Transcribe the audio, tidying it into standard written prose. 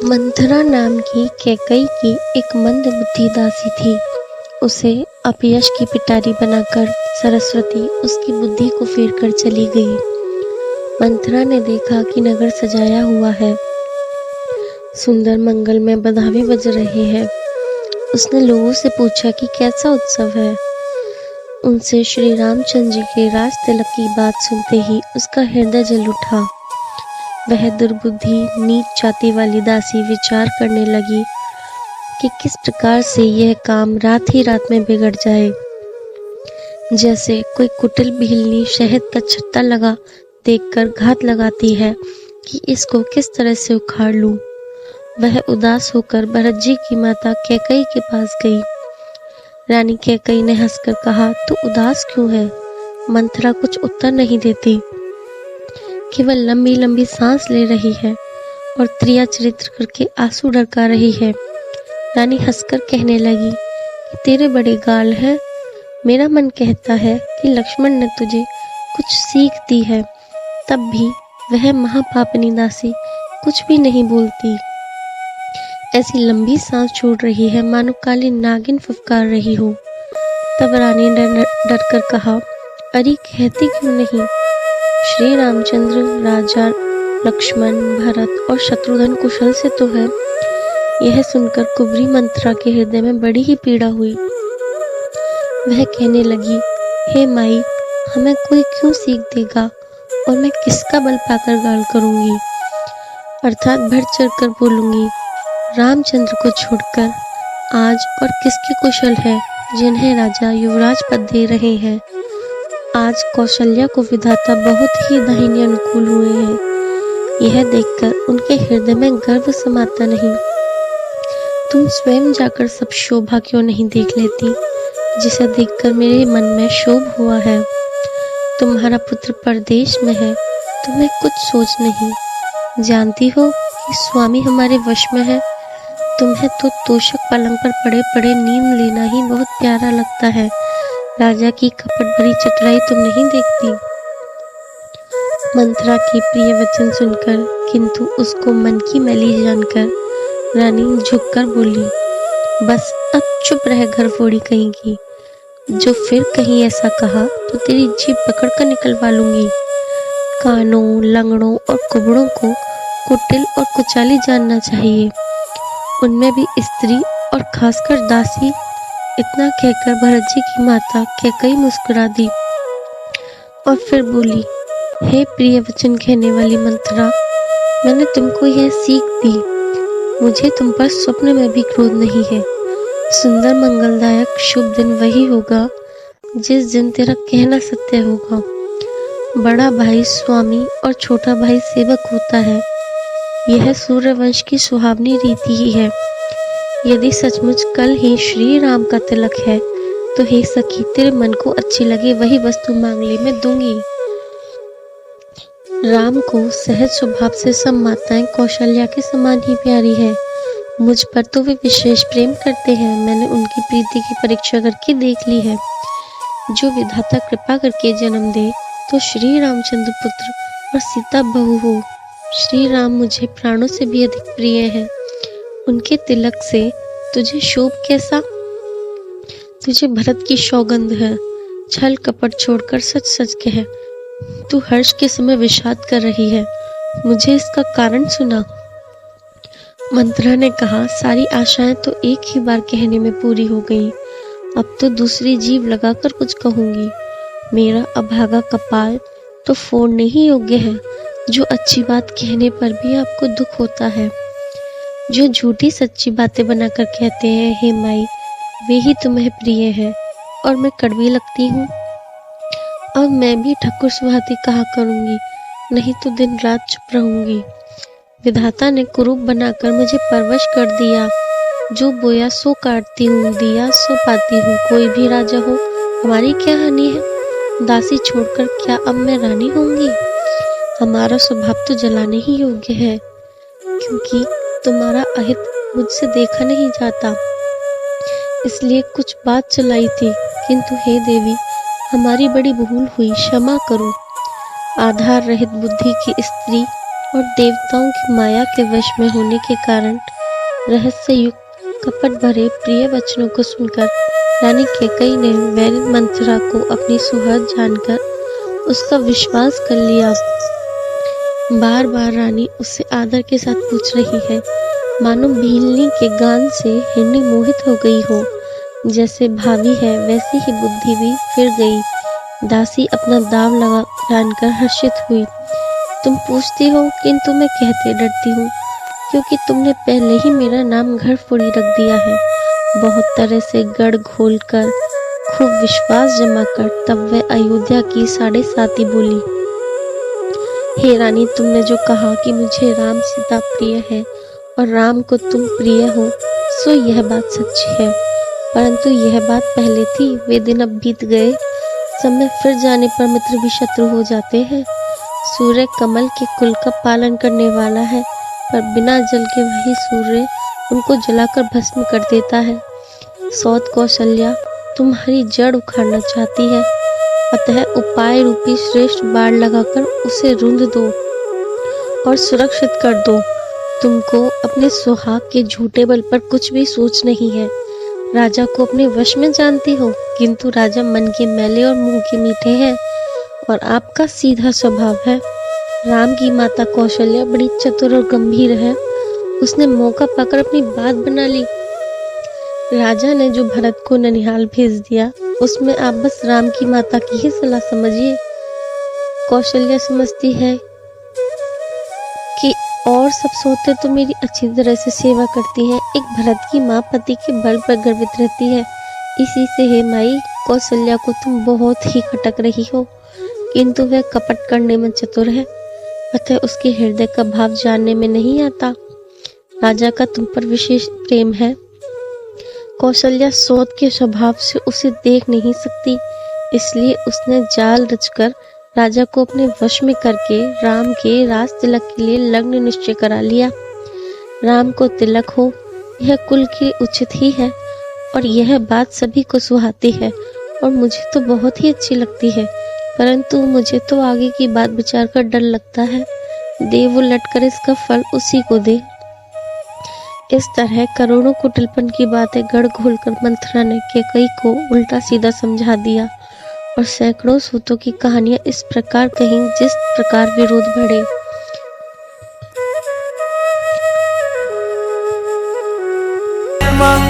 मंथरा नाम की कैकई की एक मंदबुद्धि दासी थी। उसे अपयश की पिटारी बनाकर सरस्वती उसकी बुद्धि को फेर कर चली गई। मंथरा ने देखा कि नगर सजाया हुआ है, सुंदर मंगल में बधावे बज रहे हैं। उसने लोगों से पूछा कि कैसा उत्सव है। उनसे श्री रामचंद्र जी के राज तिलक की बात सुनते ही उसका हृदय जल उठा। वह दुर्बुद्धि नीच जाति वाली दासी विचार करने लगी कि किस प्रकार से यह काम रात ही रात में बिगड़ जाए। जैसे कोई कुटिल बिल्ली शहद का छत्ता लगा देखकर घात लगाती है कि इसको किस तरह से उखाड़ लूं। वह उदास होकर भरत जी की माता कैकई के पास गई। रानी कैकई ने हंसकर कहा, तू उदास क्यों है? मंथरा कुछ उत्तर नहीं देती, केवल लंबी लंबी सांस ले रही है और त्रिया चरित्र करके आंसू ढरका रही है। रानी हंसकर कहने लगी कि तेरे बड़े गाल हैं। मेरा मन कहता है कि लक्ष्मण ने तुझे कुछ सीख दी है, तब भी वह महापापनी दासी कुछ भी नहीं बोलती। ऐसी लंबी सांस छोड़ रही है मानो काली नागिन फुफकार रही हो। तब रानी ने डर कर कहा, अरे कहती क्यों नहीं? श्री रामचंद्र, राजा लक्ष्मण, भरत और शत्रुघ्न कुशल से तो है। यह सुनकर कुबरी मंथरा के हृदय में बड़ी ही पीड़ा हुई। वह कहने लगी, हे माई, हमें कोई क्यों सीख देगा और मैं किसका बल पाकर गाल करूंगी, अर्थात बढ़ चढ़ कर बोलूंगी। रामचंद्र को छोड़कर आज और किसके कुशल है जिन्हें राजा युवराज पद दे रहे हैं। आज कौशल्या को विधाता बहुत ही दाहिनी अनुकूल हुए हैं। यह देखकर उनके हृदय में गर्व समाता नहीं। तुम स्वयं जाकर सब शोभा क्यों नहीं देख लेती, जिसे देखकर मेरे मन में शोभ हुआ है। तुम्हारा पुत्र परदेश में है, तुम्हें कुछ सोच नहीं। जानती हो कि स्वामी हमारे वश में है। तुम्हें तो तोशक पलंग पर पड़े पड़े नींद लेना ही बहुत प्यारा लगता है। राजा की कपट भरी चतुराई तुम नहीं देखती। मंथरा की प्रिय वचन सुनकर, किंतु उसको मन की मैली जानकर, रानी झुककर बोली, बस अब चुप रह घर फोड़ी कहेगी। जो फिर कहीं ऐसा कहा तो तेरी जीभ पकड़ कर निकलवा लूंगी। कानों, लंगड़ों और कुबड़ों को कुटिल और कुचाली जानना चाहिए, उनमें भी स्त्री और खासकर दासी। इतना कहकर भरत जी की माता कैकई मुस्कुरा दी और फिर बोली, हे प्रिय वचन कहने वाली मंथरा, मैंने तुमको यह सीख दी। मुझे तुम पर स्वप्न में भी क्रोध नहीं है। सुंदर मंगलदायक शुभ दिन वही होगा जिस दिन तेरा कहना सत्य होगा। बड़ा भाई स्वामी और छोटा भाई सेवक होता है। यह सूर्यवंश की सुहावनी रीति ही है। यदि सचमुच कल ही श्री राम का तिलक है तो हे सखी, तेरे मन को अच्छी लगे वही वस्तु मांग ले, मैं दूंगी। राम को सहज स्वभाव से सब माताएं कौशल्या के समान ही प्यारी है। मुझ पर तो वे विशेष प्रेम करते हैं। मैंने उनकी प्रीति की परीक्षा करके देख ली है। जो विधाता कृपा करके जन्म दे तो श्री रामचंद्र पुत्र और सीता बहू हो। श्री राम मुझे प्राणों से भी अधिक प्रिय है। उनके तिलक से तुझे शोभ कैसा? तुझे भरत की सौगंध है। छल कपट छोड़कर सच सच कह, तू हर्ष के समय विषाद कर रही है। मुझे इसका कारण सुना। मंथरा ने कहा, सारी आशाएं तो एक ही बार कहने में पूरी हो गई। अब तो दूसरी जीभ लगाकर कुछ कहूंगी। मेरा अभागा कपाल तो फोड़ने ही योग्य है। जो अच्छी बात कहने पर भी आपको दुख होता है, जो झूठी सच्ची बातें बनाकर कहते हैं हे माई, वे ही तुम्हें प्रिय है और मैं कड़वी लगती हूँ। अब मैं भी ठकुर सुहाती कहा करूंगी, नहीं तो दिन रात चुप रहूंगी। विधाता ने कुरूप बनाकर मुझे परवश कर दिया। जो बोया सो काटती हूँ, दिया सो पाती हूँ। कोई भी राजा हो, हमारी क्या हानि है? दासी छोड़कर क्या अब मैं रानी होंगी? हमारा स्वभाव तो जलाने ही योग्य है, क्योंकि तुम्हारा अहित मुझसे देखा नहीं जाता, इसलिए कुछ बात चलाई थी। किंतु हे देवी, हमारी बड़ी भूल हुई, क्षमा करो। आधार रहित बुद्धि की स्त्री और देवताओं की माया के वश में होने के कारण रहस्य युक्त कपट भरे प्रिय वचनों को सुनकर रानी कैकेयी ने वैरी मंथरा को अपनी सुहृद जानकर उसका विश्वास कर लिया। बार बार रानी उससे आदर के साथ पूछ रही है, मानो भीलनी के गान से हिरनी मोहित हो गई हो। जैसे भावी है वैसी ही बुद्धि भी फिर गई। दासी अपना दाव लगा जानकर हर्षित हुई। तुम पूछती हो किंतु मैं कहते डरती हूँ, क्योंकि तुमने पहले ही मेरा नाम घर फोड़ी रख दिया है। बहुत तरह से गढ़ घोल कर खूब विश्वास जमा कर तब वह अयोध्या की 7.5 बोली। हे रानी, तुमने जो कहा कि मुझे राम सीता प्रिय है और राम को तुम प्रिय हो, सो यह बात सच्ची है। परंतु यह बात पहले थी, वे दिन अब बीत गए। समय फिर जाने पर मित्र भी शत्रु हो जाते हैं। सूर्य कमल के कुल का पालन करने वाला है, पर बिना जल के वही सूर्य उनको जलाकर भस्म कर देता है। सौत कौशल्या तुम्हारी जड़ उखाड़ना चाहती है, अतः उपाय रूपी श्रेष्ठ बाण लगाकर उसे रुंध दो और सुरक्षित कर दो। तुमको अपने सुहाग के झूठे बल पर कुछ भी सोच नहीं है। राजा को अपने वश में जानती हो, किंतु राजा मन के मैले और मुंह के मीठे हैं और आपका सीधा स्वभाव है। राम की माता कौशल्या बड़ी चतुर और गंभीर है। उसने मौका पाकर अपनी बात बना ली। राजा ने जो भरत को ननिहाल भेज दिया, उसमें आप बस राम की माता की ही सलाह समझिए। कौशल्या समझती है कि और सब सोते तो मेरी अच्छी तरह से सेवा करती हैं, एक भरत की माँ पति के बल पर गर्वित रहती है। इसी से हे माई, कौशल्या को तुम बहुत ही खटक रही हो, किंतु वह कपट करने में चतुर है, अतः उसके हृदय का भाव जानने में नहीं आता। राजा का तुम पर विशेष प्रेम है। कौशल्या सौत के स्वभाव से उसे देख नहीं सकती, इसलिए उसने जाल रचकर राजा को अपने वश में करके राम के राज तिलक के लिए लग्न निश्चय करा लिया। राम को तिलक हो, यह कुल के उचित ही है और यह बात सभी को सुहाती है और मुझे तो बहुत ही अच्छी लगती है। परंतु मुझे तो आगे की बात विचार कर डर लगता है। देव उलट कर इसका फल उसी को दे। इस तरह करोड़ों कुटिलपन की बातें गढ़ घोलकर मंथरा ने कैकेयी को उल्टा सीधा समझा दिया और सैकड़ों सूतों की कहानियां इस प्रकार कहीं जिस प्रकार विरोध बढ़े।